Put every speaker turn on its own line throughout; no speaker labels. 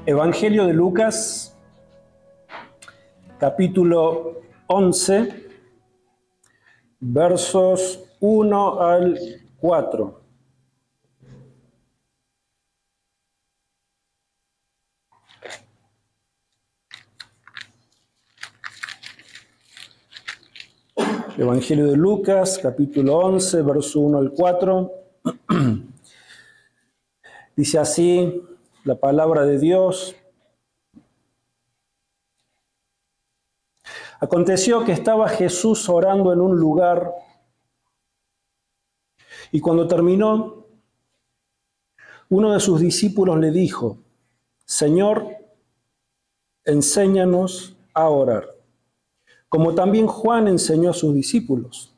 Evangelio de Lucas, capítulo 11, versos 1 al 4. Evangelio de Lucas, capítulo 11, verso 1 al 4. Dice así la palabra de Dios. Aconteció que estaba Jesús orando en un lugar, y cuando terminó, uno de sus discípulos le dijo: Señor, enséñanos a orar, como también Juan enseñó a sus discípulos.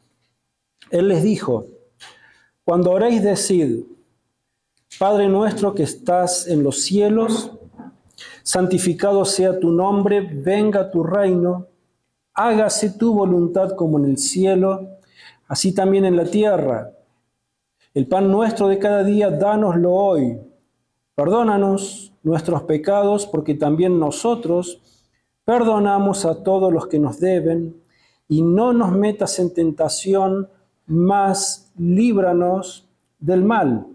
Él les dijo: cuando oréis, decid: Padre nuestro que estás en los cielos, santificado sea tu nombre, venga tu reino, hágase tu voluntad como en el cielo, así también en la tierra. El pan nuestro de cada día, dánoslo hoy. Perdónanos nuestros pecados, porque también nosotros perdonamos a todos los que nos deben, y no nos metas en tentación, mas líbranos del mal.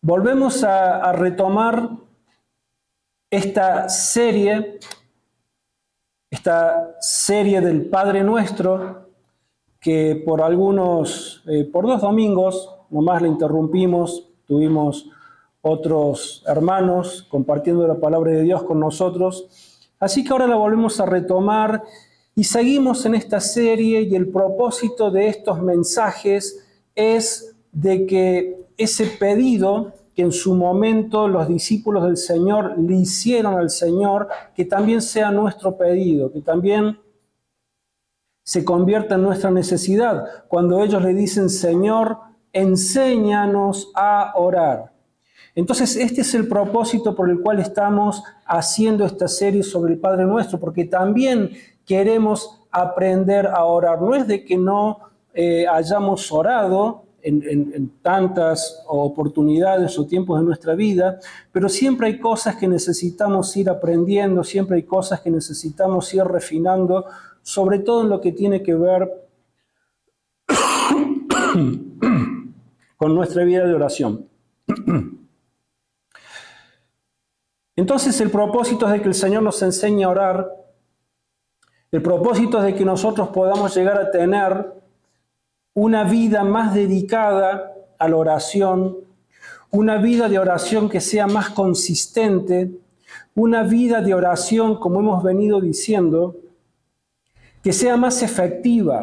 Volvemos a retomar esta serie del Padre Nuestro, que por dos domingos nomás la interrumpimos, tuvimos otros hermanos compartiendo la palabra de Dios con nosotros, así que ahora la volvemos a retomar y seguimos en esta serie, y el propósito de estos mensajes es de que ese pedido que en su momento los discípulos del Señor le hicieron al Señor, que también sea nuestro pedido, que también se convierta en nuestra necesidad. Cuando ellos le dicen: Señor, enséñanos a orar. Entonces, este es el propósito por el cual estamos haciendo esta serie sobre el Padre Nuestro, porque también queremos aprender a orar. No es de que no hayamos orado en tantas oportunidades o tiempos de nuestra vida, pero siempre hay cosas que necesitamos ir aprendiendo, siempre hay cosas que necesitamos ir refinando, sobre todo en lo que tiene que ver con nuestra vida de oración. Entonces, el propósito es de que el Señor nos enseñe a orar. El propósito es de que nosotros podamos llegar a tener una vida más dedicada a la oración, una vida de oración que sea más consistente, una vida de oración, como hemos venido diciendo, que sea más efectiva,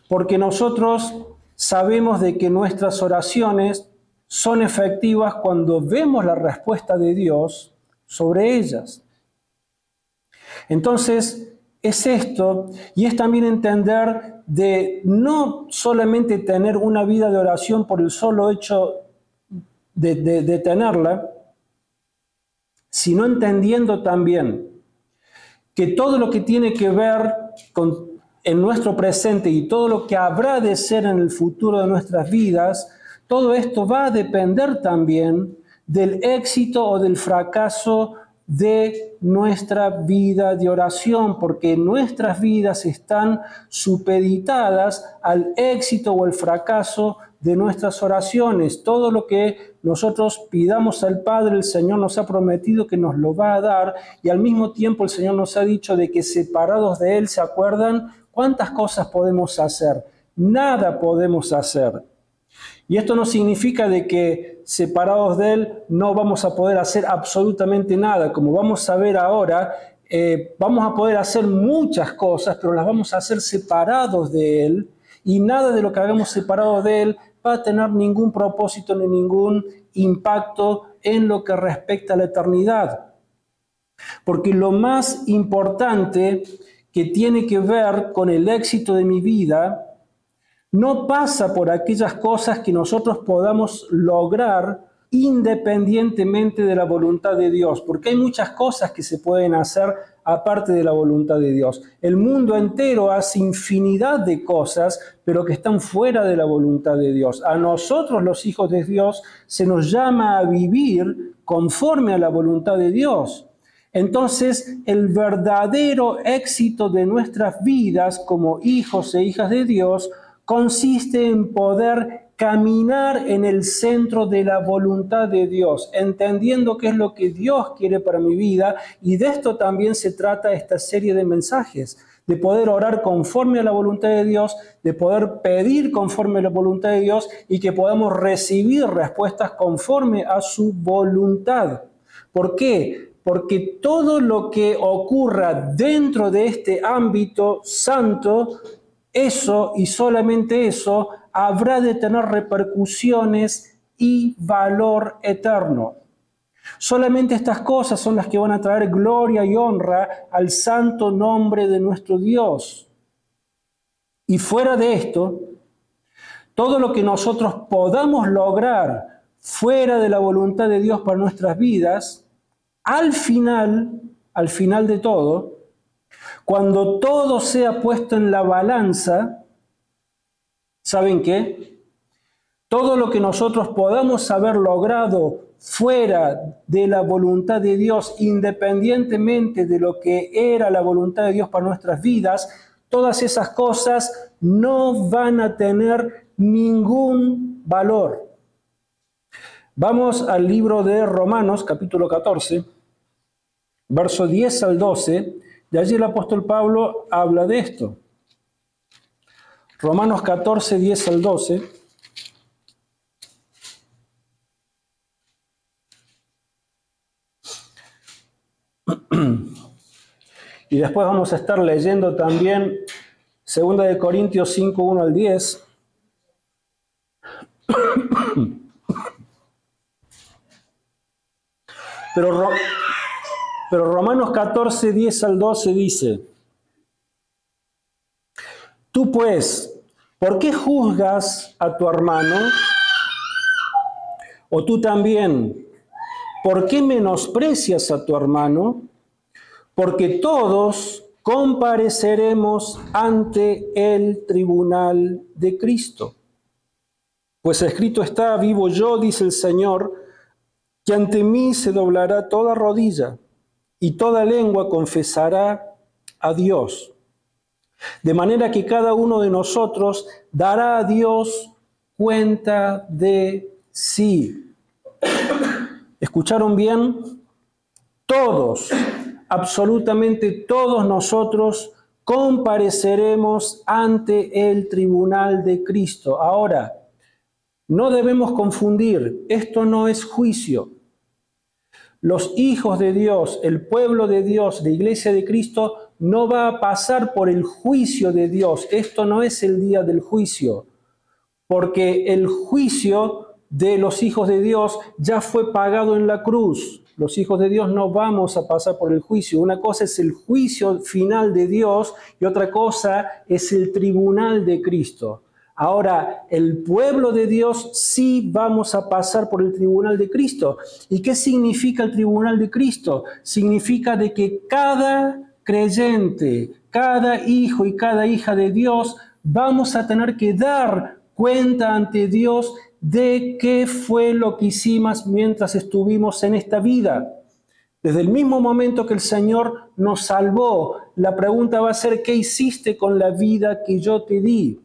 porque nosotros sabemos de que nuestras oraciones son efectivas cuando vemos la respuesta de Dios sobre ellas. Entonces, es esto, y es también entender de no solamente tener una vida de oración por el solo hecho de tenerla, sino entendiendo también que todo lo que tiene que ver en nuestro presente y todo lo que habrá de ser en el futuro de nuestras vidas, todo esto va a depender también del éxito o del fracaso de nuestra vida de oración, porque nuestras vidas están supeditadas al éxito o el fracaso de nuestras oraciones. Todo lo que nosotros pidamos al Padre, el Señor nos ha prometido que nos lo va a dar, y al mismo tiempo el Señor nos ha dicho de que separados de Él, ¿se acuerdan cuántas cosas podemos hacer? Nada podemos hacer. Y esto no significa de que separados de Él no vamos a poder hacer absolutamente nada. Como vamos a ver ahora, vamos a poder hacer muchas cosas, pero las vamos a hacer separados de Él, y nada de lo que hagamos separado de Él va a tener ningún propósito ni ningún impacto en lo que respecta a la eternidad. Porque lo más importante que tiene que ver con el éxito de mi vida no pasa por aquellas cosas que nosotros podamos lograr independientemente de la voluntad de Dios, porque hay muchas cosas que se pueden hacer aparte de la voluntad de Dios. El mundo entero hace infinidad de cosas, pero que están fuera de la voluntad de Dios. A nosotros, los hijos de Dios, se nos llama a vivir conforme a la voluntad de Dios. Entonces, el verdadero éxito de nuestras vidas como hijos e hijas de Dios consiste en poder caminar en el centro de la voluntad de Dios, entendiendo qué es lo que Dios quiere para mi vida, y de esto también se trata esta serie de mensajes, de poder orar conforme a la voluntad de Dios, de poder pedir conforme a la voluntad de Dios y que podamos recibir respuestas conforme a su voluntad. ¿Por qué? Porque todo lo que ocurra dentro de este ámbito santo, eso y solamente eso habrá de tener repercusiones y valor eterno. Solamente estas cosas son las que van a traer gloria y honra al santo nombre de nuestro Dios. Y fuera de esto, todo lo que nosotros podamos lograr fuera de la voluntad de Dios para nuestras vidas, al final de todo, cuando todo sea puesto en la balanza, ¿saben qué? Todo lo que nosotros podamos haber logrado fuera de la voluntad de Dios, independientemente de lo que era la voluntad de Dios para nuestras vidas, todas esas cosas no van a tener ningún valor. Vamos al libro de Romanos, capítulo 14, verso 10 al 12. De allí el apóstol Pablo habla de esto. Romanos 14, 10 al 12. Y después vamos a estar leyendo también 2 de Corintios 5, 1 al 10. Pero Romanos 14, 10 al 12 dice: Tú pues, ¿por qué juzgas a tu hermano? O tú también, ¿por qué menosprecias a tu hermano? Porque todos compareceremos ante el tribunal de Cristo. Pues escrito está: vivo yo, dice el Señor, que ante mí se doblará toda rodilla y toda lengua confesará a Dios. De manera que cada uno de nosotros dará a Dios cuenta de sí. ¿Escucharon bien? Todos, absolutamente todos nosotros compareceremos ante el tribunal de Cristo. Ahora, no debemos confundir, esto no es juicio. Los hijos de Dios, el pueblo de Dios, la iglesia de Cristo, no va a pasar por el juicio de Dios. Esto no es el día del juicio, porque el juicio de los hijos de Dios ya fue pagado en la cruz. Los hijos de Dios no vamos a pasar por el juicio. Una cosa es el juicio final de Dios y otra cosa es el tribunal de Cristo. Ahora, el pueblo de Dios sí vamos a pasar por el tribunal de Cristo. ¿Y qué significa el tribunal de Cristo? Significa de que cada creyente, cada hijo y cada hija de Dios vamos a tener que dar cuenta ante Dios de qué fue lo que hicimos mientras estuvimos en esta vida. Desde el mismo momento que el Señor nos salvó, la pregunta va a ser: ¿qué hiciste con la vida que yo te di?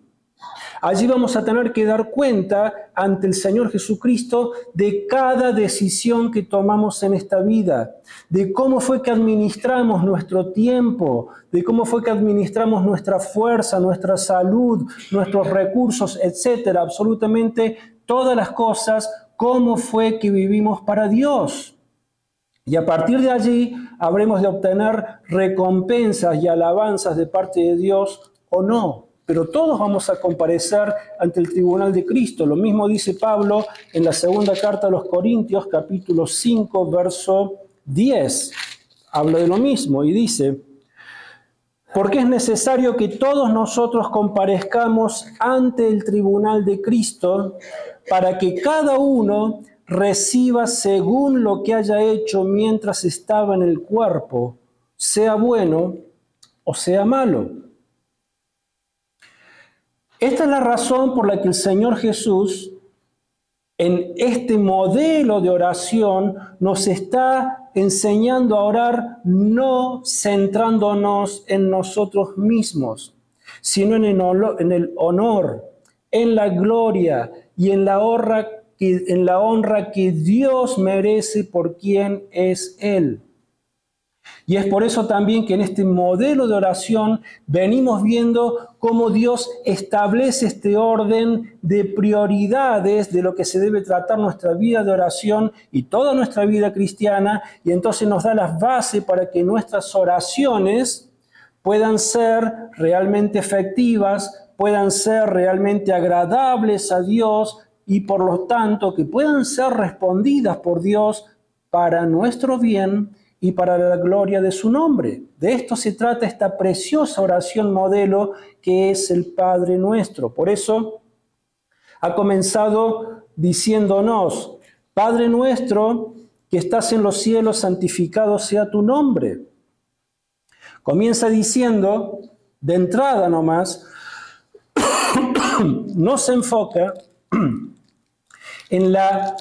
Allí vamos a tener que dar cuenta ante el Señor Jesucristo de cada decisión que tomamos en esta vida, de cómo fue que administramos nuestro tiempo, de cómo fue que administramos nuestra fuerza, nuestra salud, nuestros recursos, etcétera. Absolutamente todas las cosas, cómo fue que vivimos para Dios. Y a partir de allí habremos de obtener recompensas y alabanzas de parte de Dios o no. Pero todos vamos a comparecer ante el tribunal de Cristo. Lo mismo dice Pablo en la segunda carta a los Corintios, capítulo 5, verso 10. Habla de lo mismo y dice: porque es necesario que todos nosotros comparezcamos ante el tribunal de Cristo para que cada uno reciba según lo que haya hecho mientras estaba en el cuerpo, sea bueno o sea malo. Esta es la razón por la que el Señor Jesús, en este modelo de oración, nos está enseñando a orar no centrándonos en nosotros mismos, sino en el honor, en la gloria y en la honra que Dios merece por quien es Él. Y es por eso también que en este modelo de oración venimos viendo cómo Dios establece este orden de prioridades de lo que se debe tratar nuestra vida de oración y toda nuestra vida cristiana, y entonces nos da las bases para que nuestras oraciones puedan ser realmente efectivas, puedan ser realmente agradables a Dios y por lo tanto que puedan ser respondidas por Dios para nuestro bien y para la gloria de su nombre. De esto se trata esta preciosa oración modelo que es el Padre Nuestro. Por eso ha comenzado diciéndonos: Padre nuestro que estás en los cielos, santificado sea tu nombre. Comienza diciendo, de entrada nomás, no se enfoca en la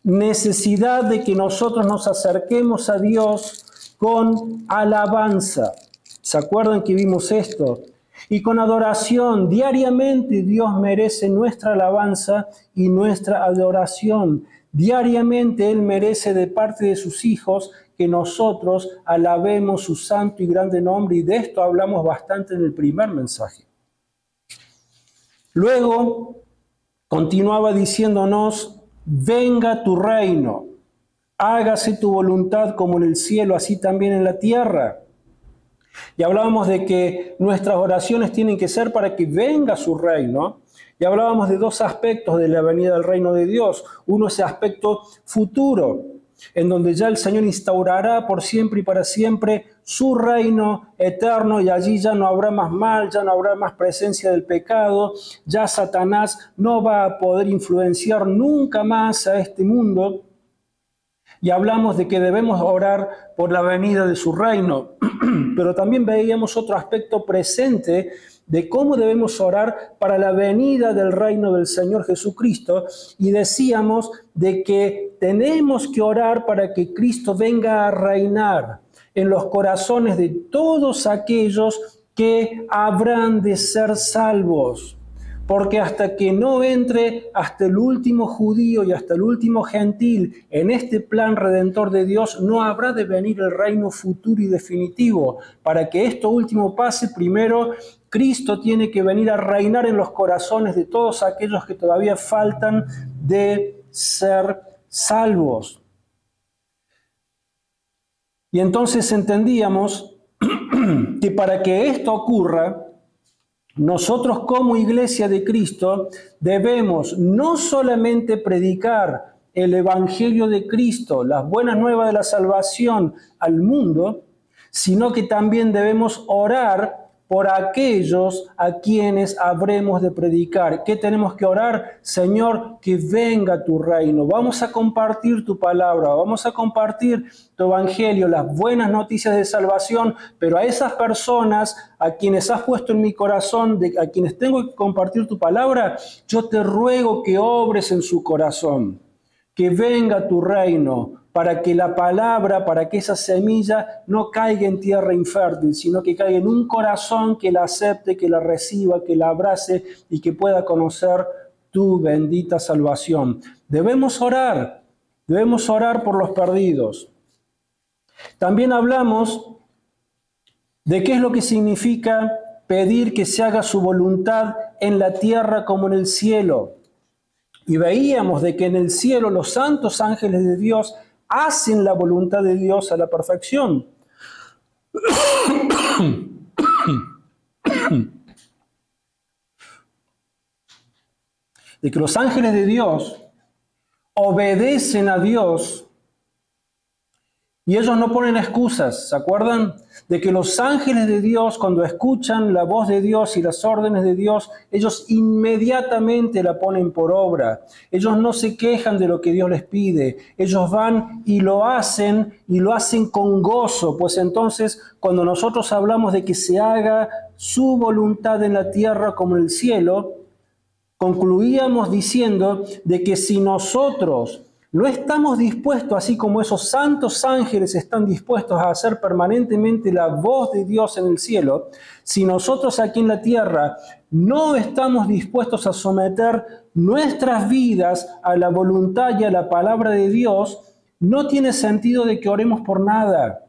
necesidad de que nosotros nos acerquemos a Dios con alabanza. ¿Se acuerdan que vimos esto? Y con adoración. Diariamente Dios merece nuestra alabanza y nuestra adoración. Diariamente Él merece de parte de sus hijos que nosotros alabemos su santo y grande nombre, y de esto hablamos bastante en el primer mensaje. Luego continuaba diciéndonos: venga tu reino, hágase tu voluntad como en el cielo, así también en la tierra. Y hablábamos de que nuestras oraciones tienen que ser para que venga su reino. Y hablábamos de dos aspectos de la venida del reino de Dios. Uno es el aspecto futuro, en donde ya el Señor instaurará por siempre y para siempre su reino eterno, y allí ya no habrá más mal, ya no habrá más presencia del pecado, ya Satanás no va a poder influenciar nunca más a este mundo. Y hablamos de que debemos orar por la venida de su reino, pero también veíamos otro aspecto presente de cómo debemos orar para la venida del reino del Señor Jesucristo, y decíamos de que tenemos que orar para que Cristo venga a reinar en los corazones de todos aquellos que habrán de ser salvos. Porque hasta que no entre hasta el último judío y hasta el último gentil en este plan redentor de Dios, no habrá de venir el reino futuro y definitivo. Para que esto último pase, primero Cristo tiene que venir a reinar en los corazones de todos aquellos que todavía faltan de ser salvos. Y entonces entendíamos que para que esto ocurra, nosotros como Iglesia de Cristo debemos no solamente predicar el Evangelio de Cristo, las buenas nuevas de la salvación al mundo, sino que también debemos orar por aquellos a quienes habremos de predicar. ¿Qué tenemos que orar? Señor, que venga tu reino. Vamos a compartir tu palabra, vamos a compartir tu evangelio, las buenas noticias de salvación, pero a esas personas a quienes has puesto en mi corazón, a quienes tengo que compartir tu palabra, yo te ruego que obres en su corazón, que venga tu reino, para que la palabra, para que esa semilla no caiga en tierra infértil, sino que caiga en un corazón que la acepte, que la reciba, que la abrace y que pueda conocer tu bendita salvación. Debemos orar por los perdidos. También hablamos de qué es lo que significa pedir que se haga su voluntad en la tierra como en el cielo. Y veíamos de que en el cielo los santos ángeles de Dios hacen la voluntad de Dios a la perfección. De que los ángeles de Dios obedecen a Dios Y ellos no ponen excusas, ¿se acuerdan? De que los ángeles de Dios, cuando escuchan la voz de Dios y las órdenes de Dios, ellos inmediatamente la ponen por obra. Ellos no se quejan de lo que Dios les pide. Ellos van y lo hacen con gozo. Pues entonces, cuando nosotros hablamos de que se haga su voluntad en la tierra como en el cielo, concluíamos diciendo de que si nosotros no estamos dispuestos, así como esos santos ángeles están dispuestos a hacer permanentemente la voz de Dios en el cielo, si nosotros aquí en la tierra no estamos dispuestos a someter nuestras vidas a la voluntad y a la palabra de Dios, no tiene sentido de que oremos por nada.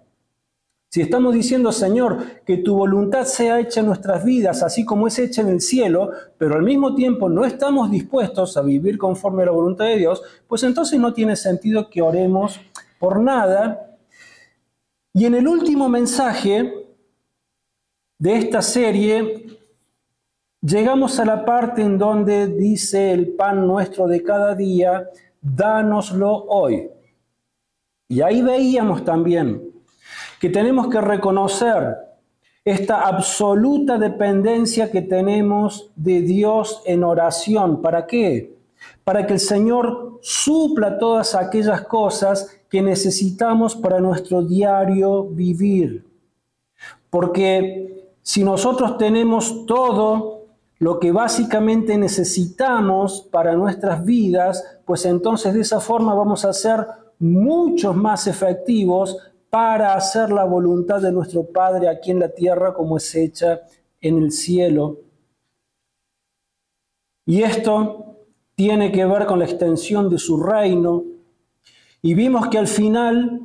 Si estamos diciendo, Señor, que tu voluntad sea hecha en nuestras vidas, así como es hecha en el cielo, pero al mismo tiempo no estamos dispuestos a vivir conforme a la voluntad de Dios, pues entonces no tiene sentido que oremos por nada. Y en el último mensaje de esta serie, llegamos a la parte en donde dice el pan nuestro de cada día, dánoslo hoy. Y ahí veíamos también que tenemos que reconocer esta absoluta dependencia que tenemos de Dios en oración. ¿Para qué? Para que el Señor supla todas aquellas cosas que necesitamos para nuestro diario vivir. Porque si nosotros tenemos todo lo que básicamente necesitamos para nuestras vidas, pues entonces de esa forma vamos a ser muchos más efectivos para hacer la voluntad de nuestro Padre aquí en la tierra como es hecha en el cielo. Y esto tiene que ver con la extensión de su reino. Y vimos que al final,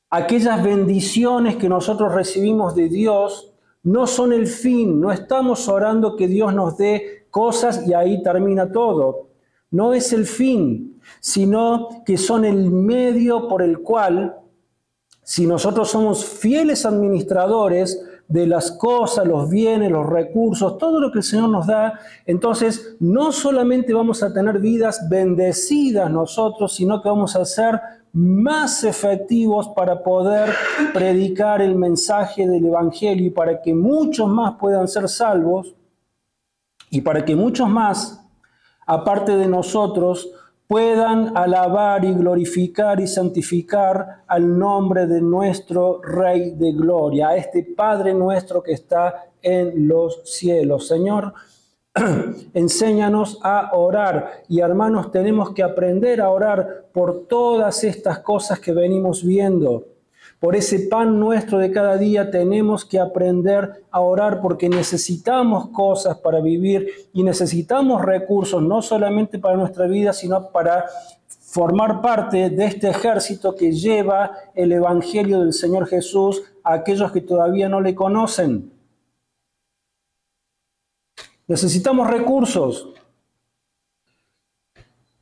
aquellas bendiciones que nosotros recibimos de Dios no son el fin. No estamos orando que Dios nos dé cosas y ahí termina todo. No es el fin, sino que son el medio por el cual, si nosotros somos fieles administradores de las cosas, los bienes, los recursos, todo lo que el Señor nos da, entonces no solamente vamos a tener vidas bendecidas nosotros, sino que vamos a ser más efectivos para poder predicar el mensaje del Evangelio y para que muchos más puedan ser salvos y para que muchos más, aparte de nosotros, puedan alabar y glorificar y santificar al nombre de nuestro Rey de Gloria, a este Padre nuestro que está en los cielos. Señor, enséñanos a orar. Y hermanos, tenemos que aprender a orar por todas estas cosas que venimos viendo. Por ese pan nuestro de cada día tenemos que aprender a orar porque necesitamos cosas para vivir y necesitamos recursos, no solamente para nuestra vida, sino para formar parte de este ejército que lleva el Evangelio del Señor Jesús a aquellos que todavía no le conocen. Necesitamos recursos,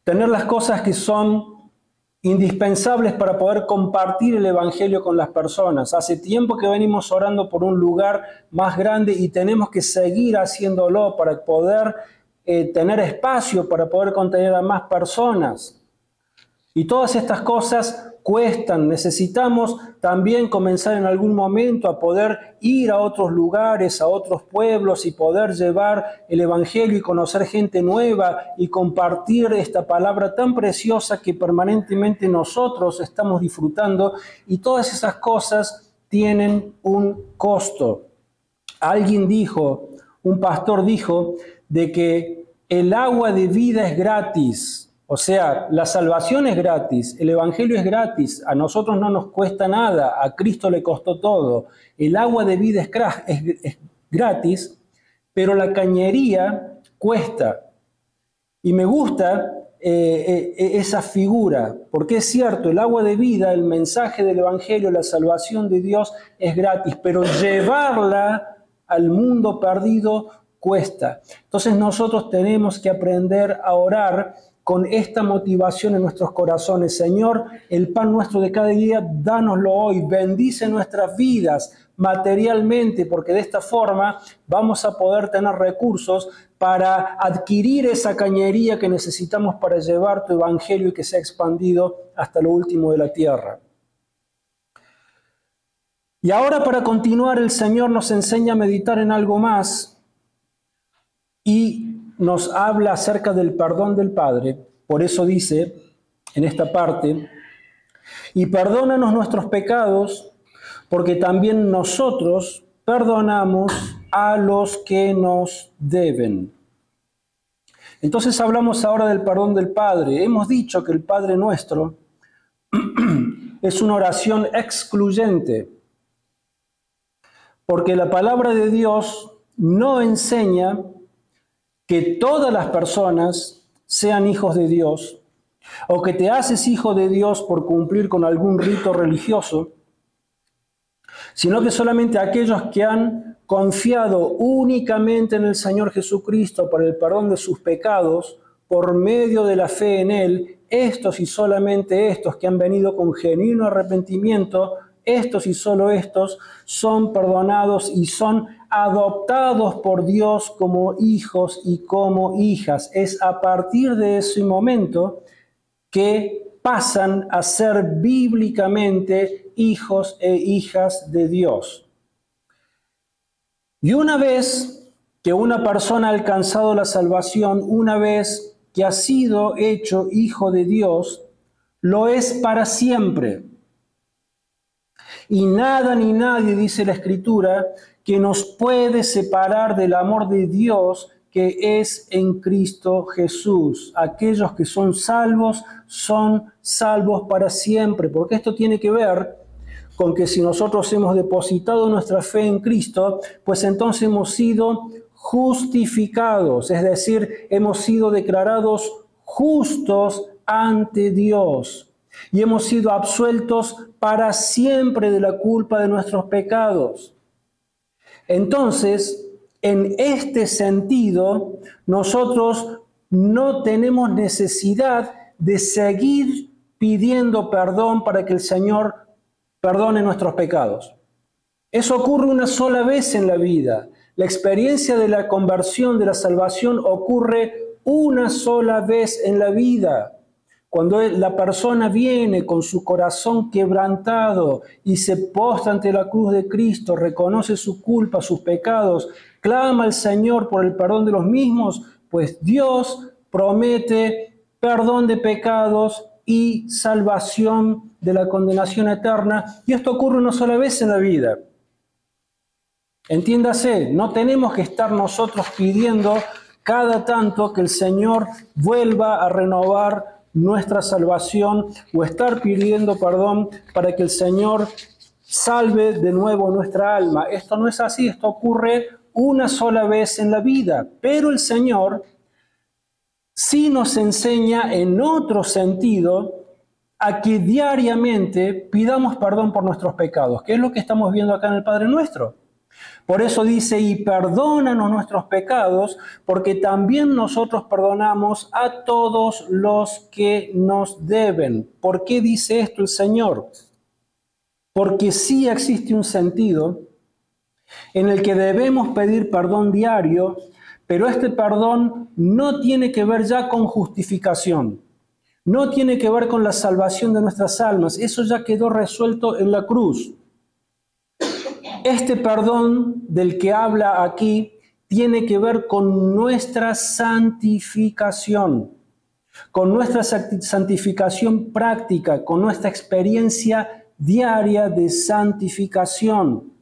tener las cosas que son indispensables para poder compartir el Evangelio con las personas. Hace tiempo que venimos orando por un lugar más grande y tenemos que seguir haciéndolo para poder tener espacio, para poder contener a más personas. Y todas estas cosas cuestan. Necesitamos también comenzar en algún momento a poder ir a otros lugares, a otros pueblos y poder llevar el Evangelio y conocer gente nueva y compartir esta palabra tan preciosa que permanentemente nosotros estamos disfrutando. Y todas esas cosas tienen un costo. Alguien dijo, un pastor dijo, de que el agua de vida es gratis. O sea, la salvación es gratis, el Evangelio es gratis, a nosotros no nos cuesta nada, a Cristo le costó todo. El agua de vida es gratis, pero la cañería cuesta. Y me gusta esa figura, porque es cierto, el agua de vida, el mensaje del Evangelio, la salvación de Dios es gratis, pero llevarla al mundo perdido cuesta. Entonces nosotros tenemos que aprender a orar con esta motivación en nuestros corazones. Señor, el pan nuestro de cada día, dánoslo hoy. Bendice nuestras vidas materialmente, porque de esta forma vamos a poder tener recursos para adquirir esa cañería que necesitamos para llevar tu evangelio y que sea expandido hasta lo último de la tierra. Y ahora, para continuar, el Señor nos enseña a meditar en algo más y nos habla acerca del perdón del Padre. Por eso dice en esta parte: y perdónanos nuestros pecados, porque también nosotros perdonamos a los que nos deben. Entonces hablamos ahora del perdón del Padre. Hemos dicho que el Padre Nuestro es una oración excluyente, porque la palabra de Dios no enseña que todas las personas sean hijos de Dios, o que te haces hijo de Dios por cumplir con algún rito religioso, sino que solamente aquellos que han confiado únicamente en el Señor Jesucristo para el perdón de sus pecados, por medio de la fe en Él, estos y solamente estos que han venido con genuino arrepentimiento, estos y solo estos son perdonados y son adoptados por Dios como hijos y como hijas. Es a partir de ese momento que pasan a ser bíblicamente hijos e hijas de Dios. Y una vez que una persona ha alcanzado la salvación, una vez que ha sido hecho hijo de Dios, lo es para siempre. Y nada ni nadie, dice la Escritura, que nos puede separar del amor de Dios que es en Cristo Jesús. Aquellos que son salvos para siempre, porque esto tiene que ver con que si nosotros hemos depositado nuestra fe en Cristo, pues entonces hemos sido justificados, es decir, hemos sido declarados justos ante Dios. Y hemos sido absueltos para siempre de la culpa de nuestros pecados. Entonces, en este sentido, nosotros no tenemos necesidad de seguir pidiendo perdón para que el Señor perdone nuestros pecados. Eso ocurre una sola vez en la vida. La experiencia de la conversión, de la salvación, ocurre una sola vez en la vida. Cuando la persona viene con su corazón quebrantado y se postra ante la cruz de Cristo, reconoce su culpa, sus pecados, clama al Señor por el perdón de los mismos, pues Dios promete perdón de pecados y salvación de la condenación eterna. Y esto ocurre una sola vez en la vida. Entiéndase, no tenemos que estar nosotros pidiendo cada tanto que el Señor vuelva a renovar nuestra salvación o estar pidiendo perdón para que el Señor salve de nuevo nuestra alma. Esto no es así, esto ocurre una sola vez en la vida, pero el Señor sí nos enseña en otro sentido a que diariamente pidamos perdón por nuestros pecados, que es lo que estamos viendo acá en el Padre Nuestro. Por eso dice, y perdónanos nuestros pecados, porque también nosotros perdonamos a todos los que nos deben. ¿Por qué dice esto el Señor? Porque sí existe un sentido en el que debemos pedir perdón diario, pero este perdón no tiene que ver ya con justificación, no tiene que ver con la salvación de nuestras almas, eso ya quedó resuelto en la cruz. Este perdón del que habla aquí tiene que ver con nuestra santificación, con nuestra santificación práctica, con nuestra experiencia diaria de santificación.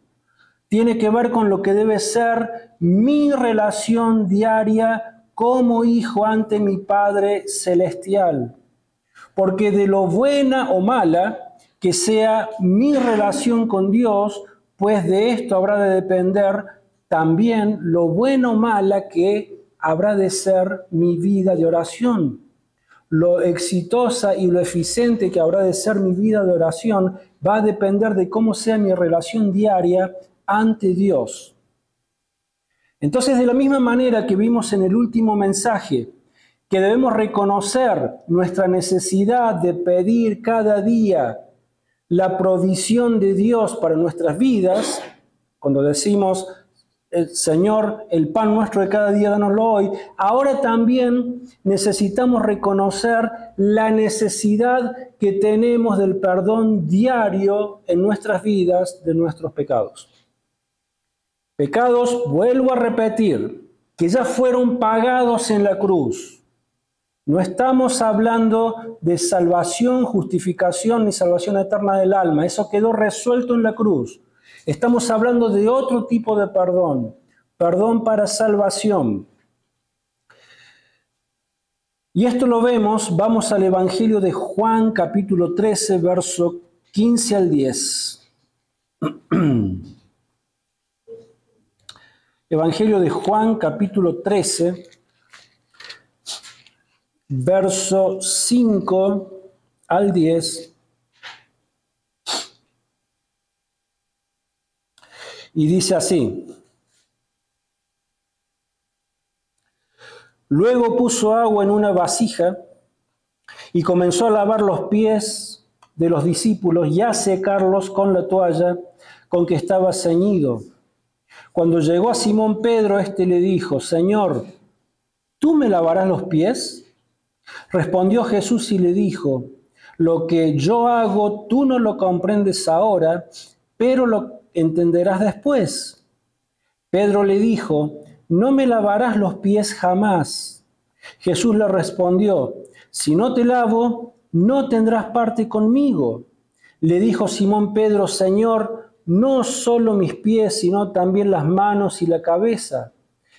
Tiene que ver con lo que debe ser mi relación diaria como hijo ante mi Padre Celestial. Porque de lo buena o mala que sea mi relación con Dios, pues de esto habrá de depender también lo bueno o mala que habrá de ser mi vida de oración. Lo exitosa y lo eficiente que habrá de ser mi vida de oración va a depender de cómo sea mi relación diaria ante Dios. Entonces, de la misma manera que vimos en el último mensaje, que debemos reconocer nuestra necesidad de pedir cada día la provisión de Dios para nuestras vidas, cuando decimos Señor, el pan nuestro de cada día, dánoslo hoy, ahora también necesitamos reconocer la necesidad que tenemos del perdón diario en nuestras vidas de nuestros pecados. Pecados, vuelvo a repetir, que ya fueron pagados en la cruz. No estamos hablando de salvación, justificación ni salvación eterna del alma. Eso quedó resuelto en la cruz. Estamos hablando de otro tipo de perdón. Perdón para salvación. Y esto lo vemos, vamos al Evangelio de Juan, capítulo 13, verso 15 al 10. Evangelio de Juan, capítulo 13, verso 5 al 10. Y dice así: Luego puso agua en una vasija y comenzó a lavar los pies de los discípulos y a secarlos con la toalla con que estaba ceñido. Cuando llegó a Simón Pedro, éste le dijo: Señor, ¿tú me lavarás los pies? Respondió Jesús y le dijo: Lo que yo hago tú no lo comprendes ahora, pero lo entenderás después. Pedro le dijo: No me lavarás los pies jamás. Jesús le respondió: Si no te lavo, no tendrás parte conmigo. Le dijo Simón Pedro: Señor, no solo mis pies, sino también las manos y la cabeza.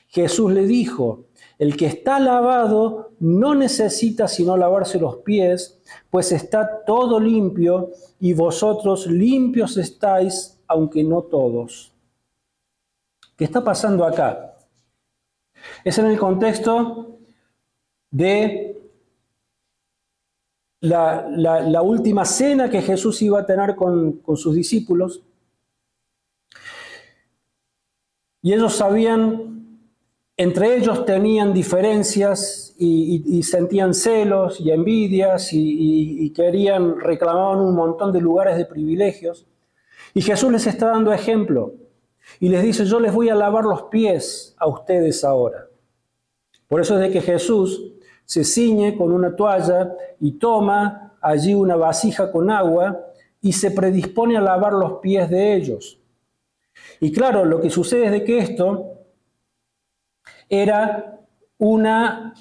Jesús le dijo: El que está lavado no necesita sino lavarse los pies, pues está todo limpio, y vosotros limpios estáis, aunque no todos. ¿Qué está pasando acá? Es en el contexto de la última cena que Jesús iba a tener con sus discípulos. Y ellos sabían, entre ellos tenían diferencias y sentían celos y envidias y reclamaban un montón de lugares de privilegios. Y Jesús les está dando ejemplo y les dice: yo les voy a lavar los pies a ustedes ahora. Por eso es de que Jesús se ciñe con una toalla y toma allí una vasija con agua y se predispone a lavar los pies de ellos. Y claro, lo que sucede es de que esto era una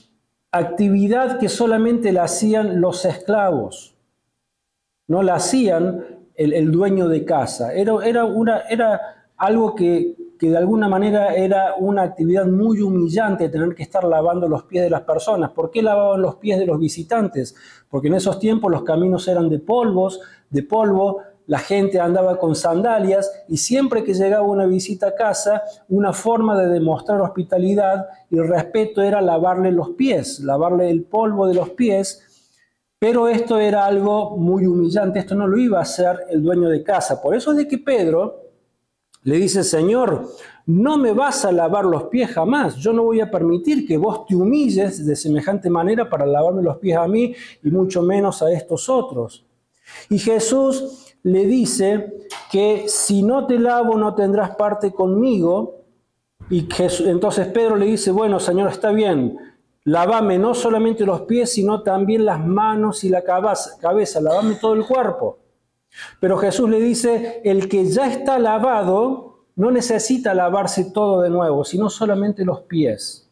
actividad que solamente la hacían los esclavos, no la hacían el dueño de casa. Era algo que de alguna manera era una actividad muy humillante, tener que estar lavando los pies de las personas. ¿Por qué lavaban los pies de los visitantes? Porque en esos tiempos los caminos eran de polvo, la gente andaba con sandalias y siempre que llegaba una visita a casa, una forma de demostrar hospitalidad y respeto era lavarle los pies, lavarle el polvo de los pies, pero esto era algo muy humillante, esto no lo iba a hacer el dueño de casa. Por eso es de que Pedro le dice: Señor, no me vas a lavar los pies jamás, yo no voy a permitir que vos te humilles de semejante manera para lavarme los pies a mí y mucho menos a estos otros. Y Jesús le dice que si no te lavo no tendrás parte conmigo. Y entonces Pedro le dice: bueno, Señor, está bien, lávame no solamente los pies, sino también las manos y la cabeza, lávame todo el cuerpo. Pero Jesús le dice: el que ya está lavado no necesita lavarse todo de nuevo, sino solamente los pies.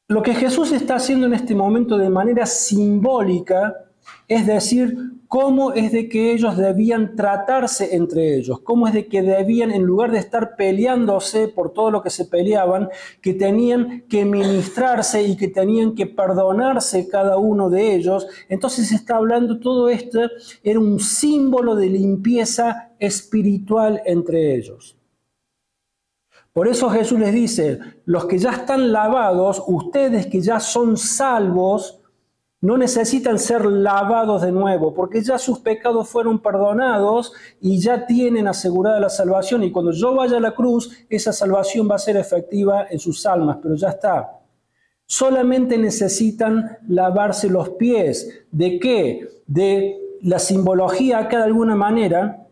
Lo que Jesús está haciendo en este momento de manera simbólica es decir, cómo es de que ellos debían tratarse entre ellos, cómo es de que debían, en lugar de estar peleándose por todo lo que se peleaban, que tenían que ministrarse y que tenían que perdonarse cada uno de ellos. Entonces está hablando, todo esto era un símbolo de limpieza espiritual entre ellos. Por eso Jesús les dice: los que ya están lavados, ustedes que ya son salvos, no necesitan ser lavados de nuevo, porque ya sus pecados fueron perdonados y ya tienen asegurada la salvación. Y cuando yo vaya a la cruz, esa salvación va a ser efectiva en sus almas, pero ya está. Solamente necesitan lavarse los pies. ¿De qué? De la simbología acá de alguna manera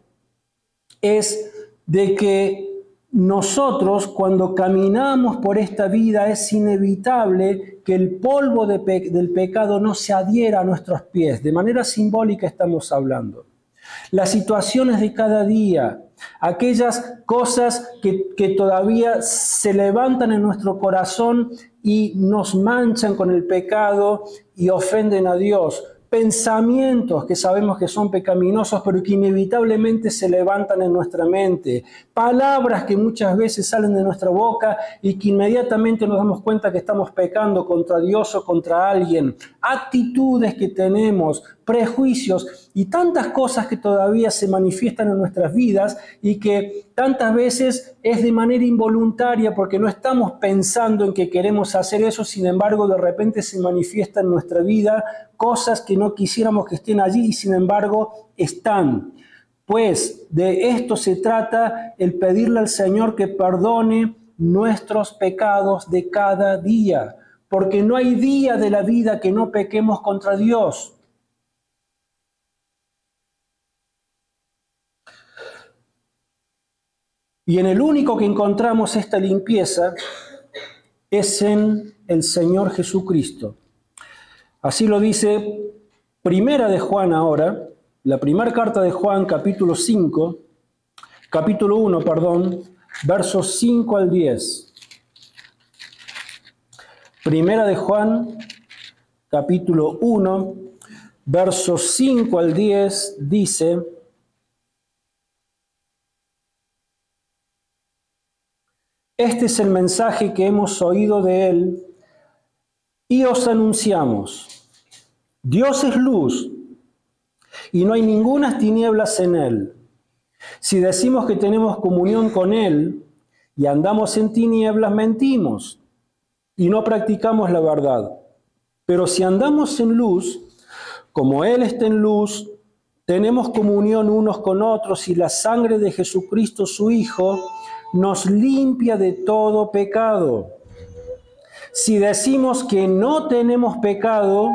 es de que nosotros cuando caminamos por esta vida es inevitable que el polvo del pecado no se adhiera a nuestros pies. De manera simbólica estamos hablando. Las situaciones de cada día, aquellas cosas que todavía se levantan en nuestro corazón y nos manchan con el pecado y ofenden a Dios. Pensamientos que sabemos que son pecaminosos, pero que inevitablemente se levantan en nuestra mente. Palabras que muchas veces salen de nuestra boca y que inmediatamente nos damos cuenta que estamos pecando contra Dios o contra alguien. Actitudes que tenemos, prejuicios y tantas cosas que todavía se manifiestan en nuestras vidas y que tantas veces es de manera involuntaria porque no estamos pensando en que queremos hacer eso, sin embargo de repente se manifiesta en nuestra vida cosas que no quisiéramos que estén allí y sin embargo están. Pues de esto se trata el pedirle al Señor que perdone nuestros pecados de cada día, porque no hay día de la vida que no pequemos contra Dios. Y en el único que encontramos esta limpieza es en el Señor Jesucristo. Así lo dice Primera de Juan ahora, la primera carta de Juan, capítulo 1, versos 5 al 10. Primera de Juan, capítulo 1, versos 5 al 10, dice: Este es el mensaje que hemos oído de Él y os anunciamos. Dios es luz y no hay ninguna tinieblas en Él. Si decimos que tenemos comunión con Él y andamos en tinieblas, mentimos y no practicamos la verdad. Pero si andamos en luz, como Él está en luz, tenemos comunión unos con otros y la sangre de Jesucristo, su Hijo, nos limpia de todo pecado. Si decimos que no tenemos pecado,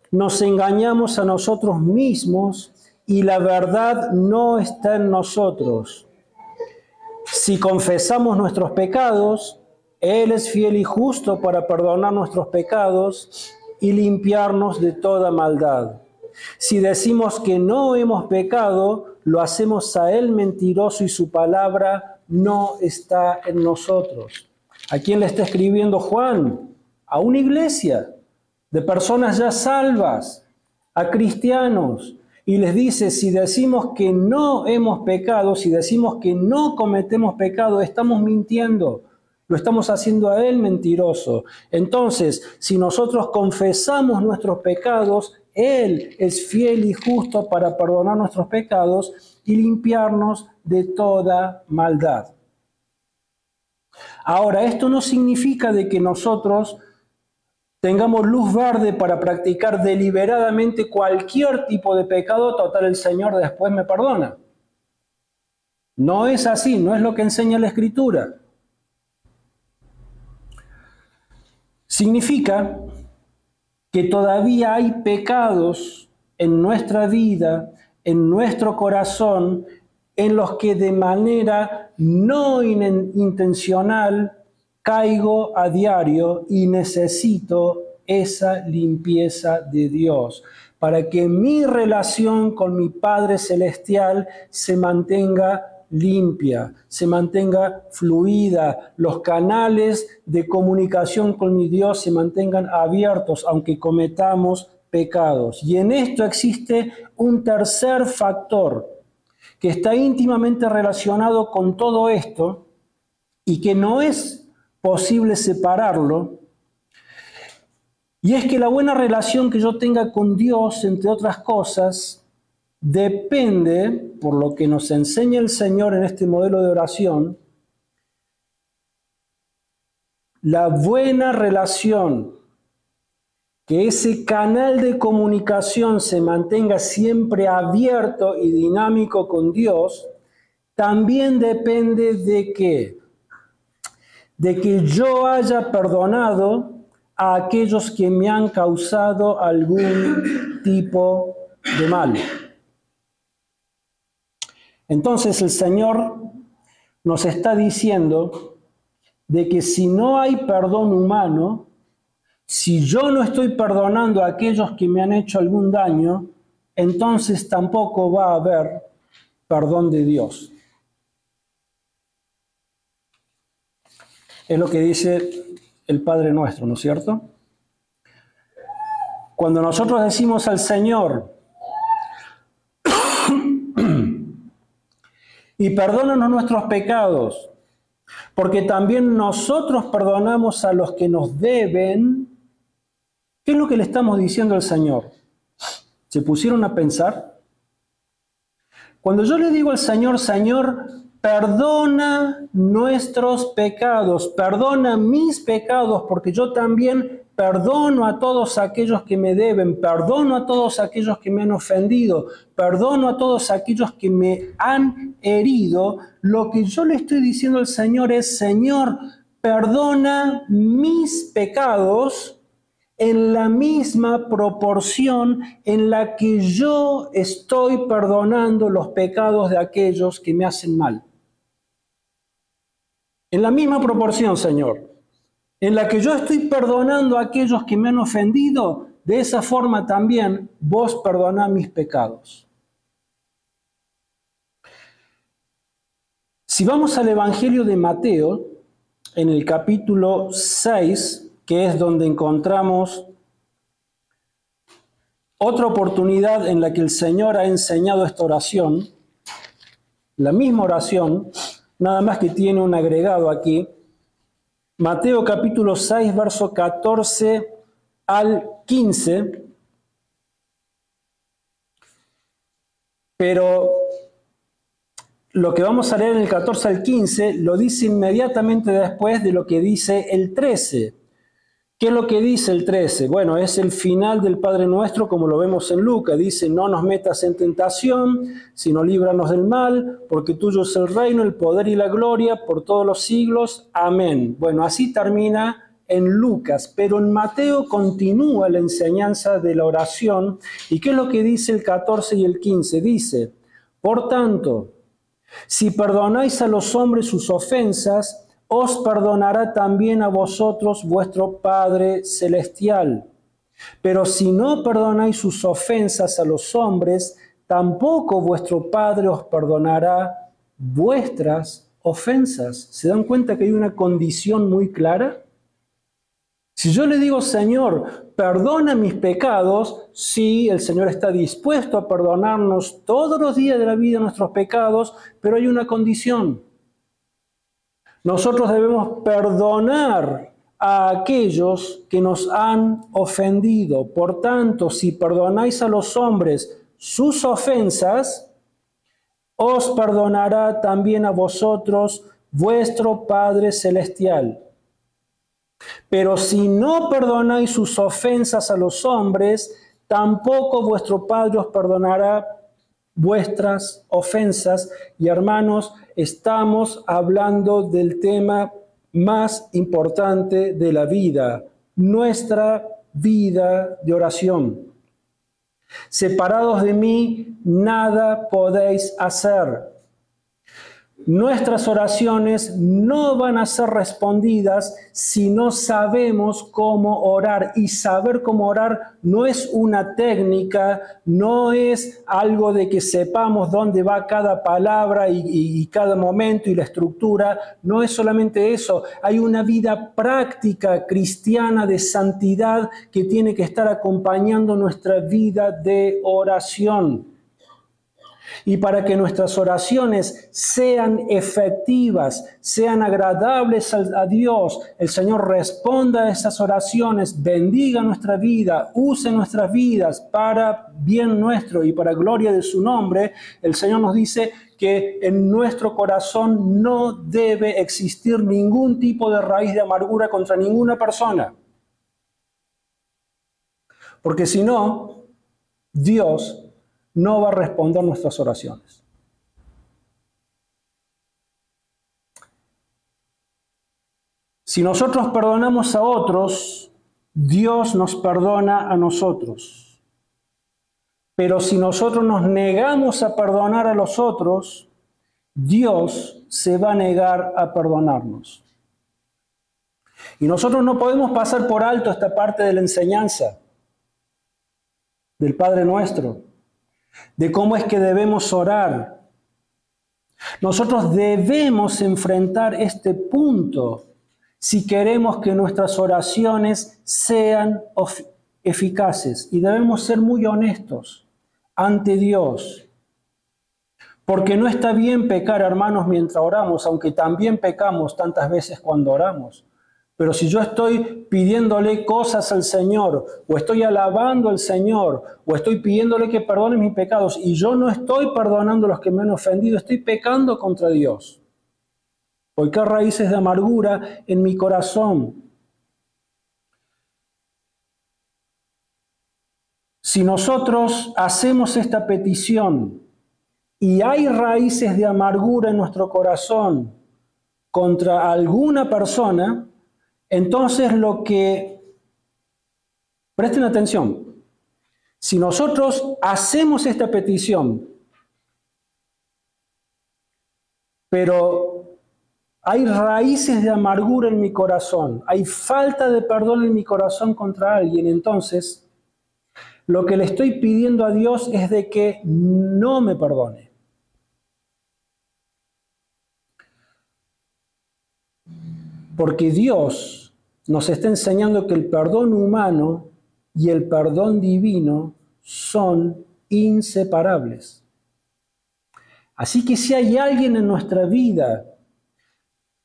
nos engañamos a nosotros mismos y la verdad no está en nosotros. Si confesamos nuestros pecados, Él es fiel y justo para perdonar nuestros pecados y limpiarnos de toda maldad. Si decimos que no hemos pecado, lo hacemos a Él mentiroso y su palabra no está en nosotros. ¿A quién le está escribiendo Juan? A una iglesia de personas ya salvas, a cristianos. Y les dice, si decimos que no hemos pecado, si decimos que no cometemos pecado, estamos mintiendo. Lo estamos haciendo a Él mentiroso. Entonces, si nosotros confesamos nuestros pecados, Él es fiel y justo para perdonar nuestros pecados y limpiarnos de toda maldad. Ahora, esto no significa de que nosotros tengamos luz verde para practicar deliberadamente cualquier tipo de pecado, total el Señor después me perdona. No es así, no es lo que enseña la Escritura. Significa que todavía hay pecados en nuestra vida, en nuestro corazón, en los que de manera no intencional caigo a diario y necesito esa limpieza de Dios para que mi relación con mi Padre Celestial se mantenga limpia, se mantenga fluida, los canales de comunicación con mi Dios se mantengan abiertos aunque cometamos pecados. Y en esto existe un tercer factor que está íntimamente relacionado con todo esto y que no es posible separarlo, y es que la buena relación que yo tenga con Dios, entre otras cosas, depende, por lo que nos enseña el Señor en este modelo de oración, la buena relación, que ese canal de comunicación se mantenga siempre abierto y dinámico con Dios, también depende de ¿qué? De que yo haya perdonado a aquellos que me han causado algún tipo de mal. Entonces el Señor nos está diciendo de que si no hay perdón humano, si yo no estoy perdonando a aquellos que me han hecho algún daño, entonces tampoco va a haber perdón de Dios. Es lo que dice el Padre Nuestro, ¿no es cierto? Cuando nosotros decimos al Señor, y perdónanos nuestros pecados, porque también nosotros perdonamos a los que nos deben, ¿qué es lo que le estamos diciendo al Señor? ¿Se pusieron a pensar? Cuando yo le digo al Señor, Señor, perdona nuestros pecados, perdona mis pecados, porque yo también perdono a todos aquellos que me deben, perdono a todos aquellos que me han ofendido, perdono a todos aquellos que me han herido. Lo que yo le estoy diciendo al Señor es, Señor, perdona mis pecados en la misma proporción en la que yo estoy perdonando los pecados de aquellos que me hacen mal. En la misma proporción, Señor, en la que yo estoy perdonando a aquellos que me han ofendido, de esa forma también vos perdonás mis pecados. Si vamos al Evangelio de Mateo, en el capítulo 6, que es donde encontramos otra oportunidad en la que el Señor ha enseñado esta oración, la misma oración, nada más que tiene un agregado aquí. Mateo capítulo 6, verso 14 al 15. Pero lo que vamos a leer en el 14 al 15 lo dice inmediatamente después de lo que dice el 13. ¿Qué es lo que dice el 13? Bueno, es el final del Padre Nuestro, como lo vemos en Lucas. Dice, no nos metas en tentación, sino líbranos del mal, porque tuyo es el reino, el poder y la gloria por todos los siglos. Amén. Bueno, así termina en Lucas, pero en Mateo continúa la enseñanza de la oración. ¿Y qué es lo que dice el 14 y el 15? Dice, por tanto, si perdonáis a los hombres sus ofensas, os perdonará también a vosotros vuestro Padre Celestial. Pero si no perdonáis sus ofensas a los hombres, tampoco vuestro Padre os perdonará vuestras ofensas. ¿Se dan cuenta que hay una condición muy clara? Si yo le digo, Señor, perdona mis pecados, sí, el Señor está dispuesto a perdonarnos todos los días de la vida nuestros pecados, pero hay una condición. Nosotros debemos perdonar a aquellos que nos han ofendido. Por tanto, si perdonáis a los hombres sus ofensas, os perdonará también a vosotros vuestro Padre Celestial. Pero si no perdonáis sus ofensas a los hombres, tampoco vuestro Padre os perdonará vuestras ofensas. Y hermanos, estamos hablando del tema más importante de la vida, nuestra vida de oración. Separados de mí, nada podéis hacer. Nuestras oraciones no van a ser respondidas si no sabemos cómo orar. Y saber cómo orar no es una técnica, no es algo de que sepamos dónde va cada palabra y cada momento y la estructura. No es solamente eso. Hay una vida práctica cristiana de santidad que tiene que estar acompañando nuestra vida de oración. Y para que nuestras oraciones sean efectivas, sean agradables a Dios, el Señor responda a esas oraciones, bendiga nuestra vida, use nuestras vidas para bien nuestro y para gloria de su nombre, el Señor nos dice que en nuestro corazón no debe existir ningún tipo de raíz de amargura contra ninguna persona. Porque si no, Dios no va a responder nuestras oraciones. Si nosotros perdonamos a otros, Dios nos perdona a nosotros. Pero si nosotros nos negamos a perdonar a los otros, Dios se va a negar a perdonarnos. Y nosotros no podemos pasar por alto esta parte de la enseñanza del Padre Nuestro, de cómo es que debemos orar. Nosotros debemos enfrentar este punto si queremos que nuestras oraciones sean eficaces. Y debemos ser muy honestos ante Dios. Porque no está bien pecar, hermanos, mientras oramos, aunque también pecamos tantas veces cuando oramos. Pero si yo estoy pidiéndole cosas al Señor, o estoy alabando al Señor, o estoy pidiéndole que perdone mis pecados, y yo no estoy perdonando a los que me han ofendido, estoy pecando contra Dios. Porque hay raíces de amargura en mi corazón. Si nosotros hacemos esta petición y hay raíces de amargura en nuestro corazón contra alguna persona, entonces presten atención, si nosotros hacemos esta petición, pero hay raíces de amargura en mi corazón, hay falta de perdón en mi corazón contra alguien, entonces lo que le estoy pidiendo a Dios es de que no me perdone. Porque Dios nos está enseñando que el perdón humano y el perdón divino son inseparables. Así que si hay alguien en nuestra vida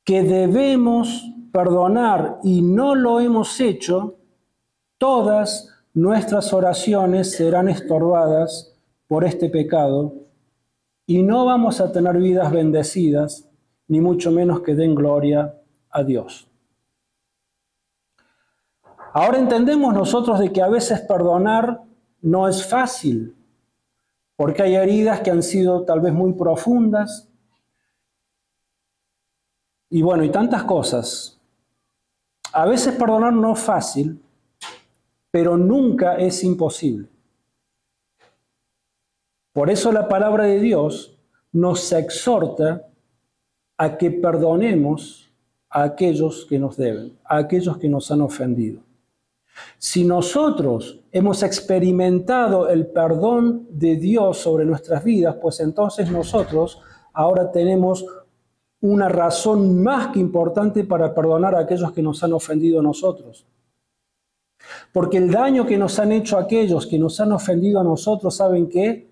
que debemos perdonar y no lo hemos hecho, todas nuestras oraciones serán estorbadas por este pecado y no vamos a tener vidas bendecidas, ni mucho menos que den gloria a Dios. Ahora entendemos nosotros de que a veces perdonar no es fácil, porque hay heridas que han sido tal vez muy profundas, y bueno, y tantas cosas. A veces perdonar no es fácil, pero nunca es imposible. Por eso la palabra de Dios nos exhorta a que perdonemos a aquellos que nos deben, a aquellos que nos han ofendido. Si nosotros hemos experimentado el perdón de Dios sobre nuestras vidas, pues entonces nosotros ahora tenemos una razón más que importante para perdonar a aquellos que nos han ofendido a nosotros. Porque el daño que nos han hecho aquellos que nos han ofendido a nosotros, ¿saben qué?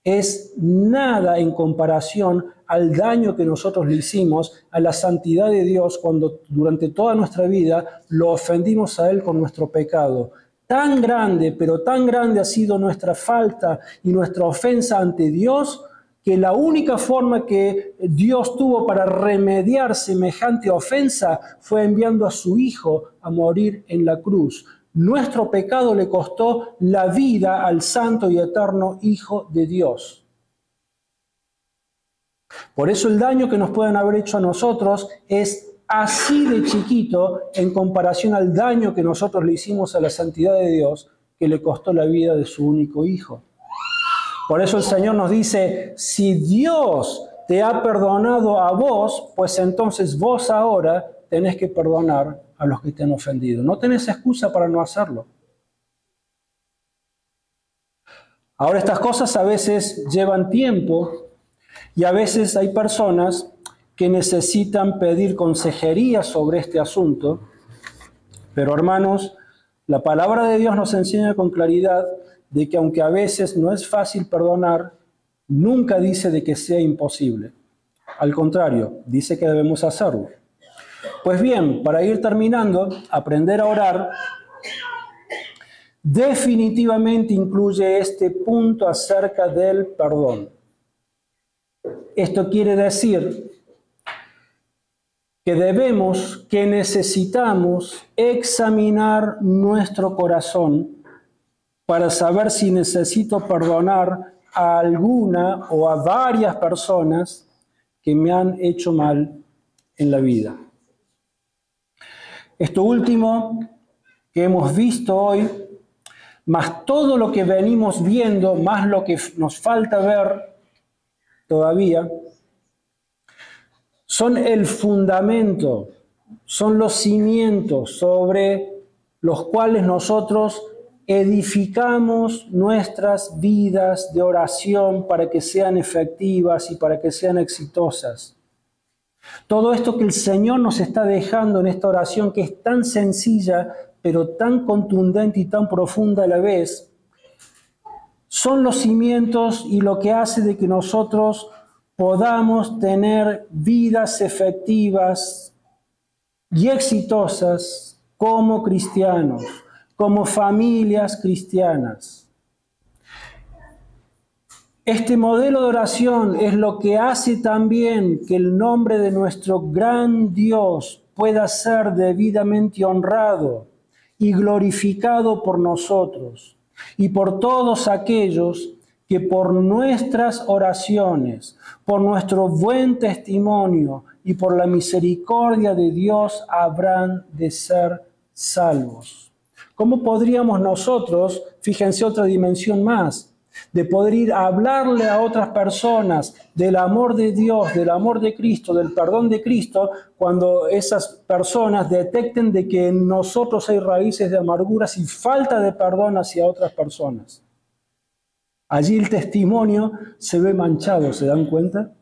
Es nada en comparación al daño que nosotros le hicimos a la santidad de Dios cuando durante toda nuestra vida lo ofendimos a Él con nuestro pecado. Tan grande, pero tan grande ha sido nuestra falta y nuestra ofensa ante Dios, que la única forma que Dios tuvo para remediar semejante ofensa fue enviando a su Hijo a morir en la cruz. Nuestro pecado le costó la vida al santo y eterno Hijo de Dios. Por eso el daño que nos pueden haber hecho a nosotros es así de chiquito en comparación al daño que nosotros le hicimos a la santidad de Dios, que le costó la vida de su único Hijo. Por eso el Señor nos dice, si Dios te ha perdonado a vos, pues entonces vos ahora tenés que perdonar a los que te han ofendido. No tenés excusa para no hacerlo. Ahora, estas cosas a veces llevan tiempo y a veces hay personas que necesitan pedir consejería sobre este asunto. Pero hermanos, la palabra de Dios nos enseña con claridad de que aunque a veces no es fácil perdonar, nunca dice de que sea imposible. Al contrario, dice que debemos hacerlo. Pues bien, para ir terminando, aprender a orar definitivamente incluye este punto acerca del perdón. Esto quiere decir que necesitamos examinar nuestro corazón para saber si necesito perdonar a alguna o a varias personas que me han hecho mal en la vida. Esto último que hemos visto hoy, más todo lo que venimos viendo, más lo que nos falta ver todavía, son el fundamento, son los cimientos sobre los cuales nosotros edificamos nuestras vidas de oración para que sean efectivas y para que sean exitosas. Todo esto que el Señor nos está dejando en esta oración, que es tan sencilla, pero tan contundente y tan profunda a la vez, son los cimientos y lo que hace de que nosotros podamos tener vidas efectivas y exitosas como cristianos, como familias cristianas. Este modelo de oración es lo que hace también que el nombre de nuestro gran Dios pueda ser debidamente honrado y glorificado por nosotros y por todos aquellos que por nuestras oraciones, por nuestro buen testimonio y por la misericordia de Dios habrán de ser salvos. ¿Cómo podríamos nosotros, fíjense otra dimensión más, de poder ir a hablarle a otras personas del amor de Dios, del amor de Cristo, del perdón de Cristo, cuando esas personas detecten de que en nosotros hay raíces de amarguras y falta de perdón hacia otras personas? Allí el testimonio se ve manchado, ¿se dan cuenta?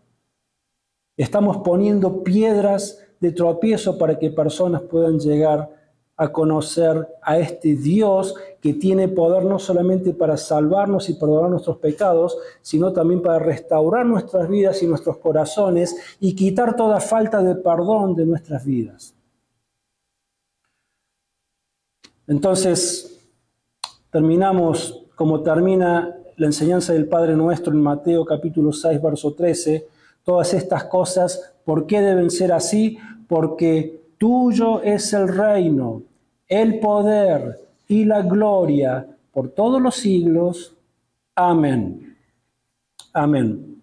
Estamos poniendo piedras de tropiezo para que personas puedan llegar a conocer a este Dios que tiene poder no solamente para salvarnos y perdonar nuestros pecados, sino también para restaurar nuestras vidas y nuestros corazones y quitar toda falta de perdón de nuestras vidas. Entonces, terminamos como termina la enseñanza del Padre Nuestro en Mateo capítulo 6, verso 13. Todas estas cosas, ¿por qué deben ser así? Porque tuyo es el reino, el poder y la gloria por todos los siglos. Amén. Amén.